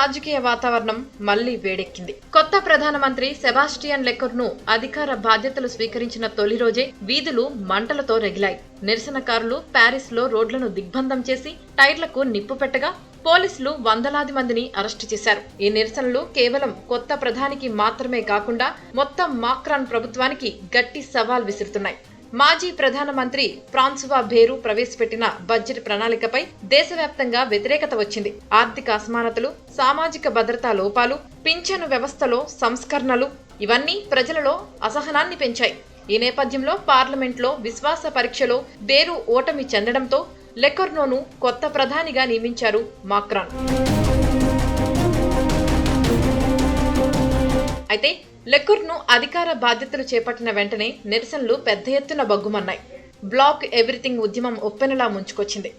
రాజకీయ వాతావరణం మళ్లీ వేడెక్కింది. కొత్త ప్రధానమంత్రి సెబాస్టియన్ లెకర్ను అధికార బాధ్యతలు స్వీకరించిన తొలి రోజే వీధులు మంటలతో రగిలాయి. నిరసనకారులు ప్యారిస్ లో రోడ్లను దిగ్బంధం చేసి టైర్లకు నిప్పు పెట్టగా పోలీసులు వందలాది మందిని అరెస్టు చేశారు. ఈ నిరసనలు కేవలం కొత్త ప్రధానికి మాత్రమే కాకుండా మొత్తం మాక్రాన్ ప్రభుత్వానికి గట్టి సవాల్ విసురుతున్నాయి. మాజీ ప్రధానమంత్రి ఫ్రాన్సువా బేరు ప్రవేశపెట్టిన బడ్జెట్ ప్రణాళికపై దేశవ్యాప్తంగా వ్యతిరేకత వచ్చింది. ఆర్థిక అసమానతలు, సామాజిక భద్రతా లోపాలు, పింఛను వ్యవస్థలో సంస్కరణలు ఇవన్నీ ప్రజలలో అసహనాన్ని పెంచాయి. ఈ నేపథ్యంలో పార్లమెంట్లో విశ్వాస పరీక్షలో బేరు ఓటమి చెందడంతో లెకర్నోను కొత్త ప్రధానిగా నియమించారు మాక్రాన్. అయితే లెకర్ను అధికార బాధ్యతలు చేపట్టిన వెంటనే నిరసనలు పెద్ద ఎత్తున బగ్గుమన్నాయి. బ్లాక్ ఎవ్రీథింగ్ ఉద్యమం ఒప్పెనలా ముంచుకొచ్చింది.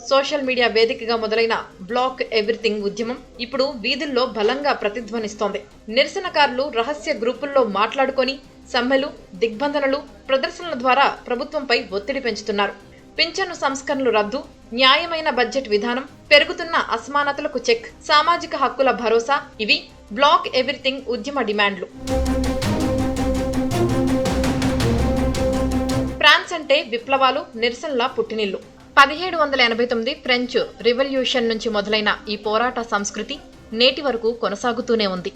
సోషల్ మీడియా వేదికగా మొదలైన బ్లాక్ ఎవ్రీథింగ్ ఉద్యమం ఇప్పుడు వీధుల్లో బలంగా ప్రతిధ్వనిస్తోంది. నిరసనకారులు రహస్య గ్రూపుల్లో మాట్లాడుకొని సమ్మెలు, దిగ్బంధనలు, ప్రదర్శనల ద్వారా ప్రభుత్వంపై ఒత్తిడి పెంచుతున్నారు. పింఛను సంస్కరణలు రద్దు, న్యాయమైన బడ్జెట్ విధానం, పెరుగుతున్న అసమానతలకు చెక్, సామాజిక హక్కుల భరోసా ఇవి బ్లాక్ ఎవ్రీథింగ్ ఉద్యమ డిమాండ్లు. ఫ్రాన్స్ అంటే విప్లవాలు, నిరసనల పుట్టినిల్లు. 1789 ఫ్రెంచ్ రివల్యూషన్ నుంచి మొదలైన ఈ పోరాట సంస్కృతి నేటి వరకు కొనసాగుతూనే ఉంది.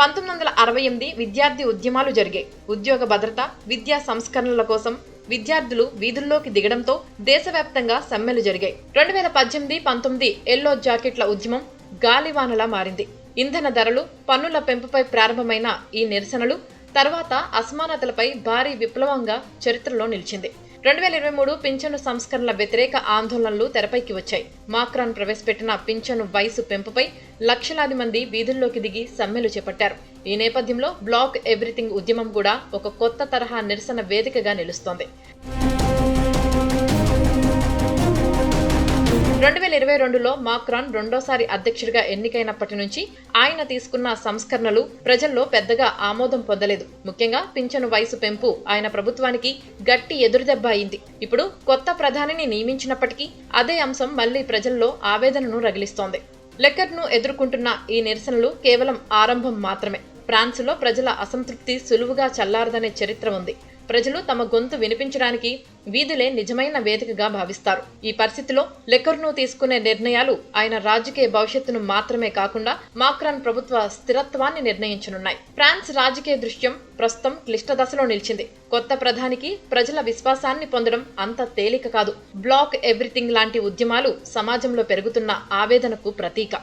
1968 విద్యార్థి ఉద్యమాలు జరిగాయి. ఉద్యోగ భద్రత, విద్యా సంస్కరణల కోసం విద్యార్థులు వీధుల్లోకి దిగడంతో దేశవ్యాప్తంగా సమ్మెలు జరిగాయి. 2018-19 ఎల్లో జాకెట్ల ఉద్యమం గాలివానలా మారింది. ఇంధన ధరలు, పన్నుల పెంపుపై ప్రారంభమైన ఈ నిరసనలు తర్వాత అసమానతలపై భారీ విప్లవంగా చరిత్రలో నిలిచింది. 2023 పింఛను సంస్కరణల వ్యతిరేక ఆందోళనలు తెరపైకి వచ్చాయి. మాక్రాన్ ప్రవేశపెట్టిన పింఛను వయసు పెంపుపై లక్షలాది మంది వీధుల్లోకి దిగి సమ్మెలు చేపట్టారు. ఈ నేపథ్యంలో బ్లాక్ ఎవ్రీథింగ్ ఉద్యమం కూడా ఒక కొత్త తరహా నిరసన వేదికగా నిలుస్తోంది. 2022లో మాక్రాన్ రెండోసారి అధ్యక్షుడిగా ఎన్నికైనప్పటి నుంచి ఆయన తీసుకున్న సంస్కరణలు ప్రజల్లో పెద్దగా ఆమోదం పొందలేదు. ముఖ్యంగా పింఛను వయసు పెంపు ఆయన ప్రభుత్వానికి గట్టి ఎదురుదెబ్బ అయింది. ఇప్పుడు కొత్త ప్రధానిని నియమించినప్పటికీ అదే అంశం మళ్లీ ప్రజల్లో ఆవేదనను రగిలిస్తోంది. లెకర్ను ఎదుర్కొంటున్న ఈ నిరసనలు కేవలం ఆరంభం మాత్రమే. ఫ్రాన్స్లో ప్రజల అసంతృప్తి సులువుగా చల్లారదనే చరిత్ర ఉంది. ప్రజలు తమ గొంతు వినిపించడానికి వీధులే నిజమైన వేదికగా భావిస్తారు. ఈ పరిస్థితిలో లెకర్ను తీసుకునే నిర్ణయాలు ఆయన రాజకీయ భవిష్యత్తును మాత్రమే కాకుండా మాక్రాన్ ప్రభుత్వ స్థిరత్వాన్ని నిర్ణయించనున్నాయి. ఫ్రాన్స్ రాజకీయ దృశ్యం ప్రస్తుతం క్లిష్ట దశలో నిలిచింది. కొత్త ప్రధానికి ప్రజల విశ్వాసాన్ని పొందడం అంత తేలిక కాదు. బ్లాక్ ఎవ్రీథింగ్ లాంటి ఉద్యమాలు సమాజంలో పెరుగుతున్న ఆవేదనకు ప్రతీక.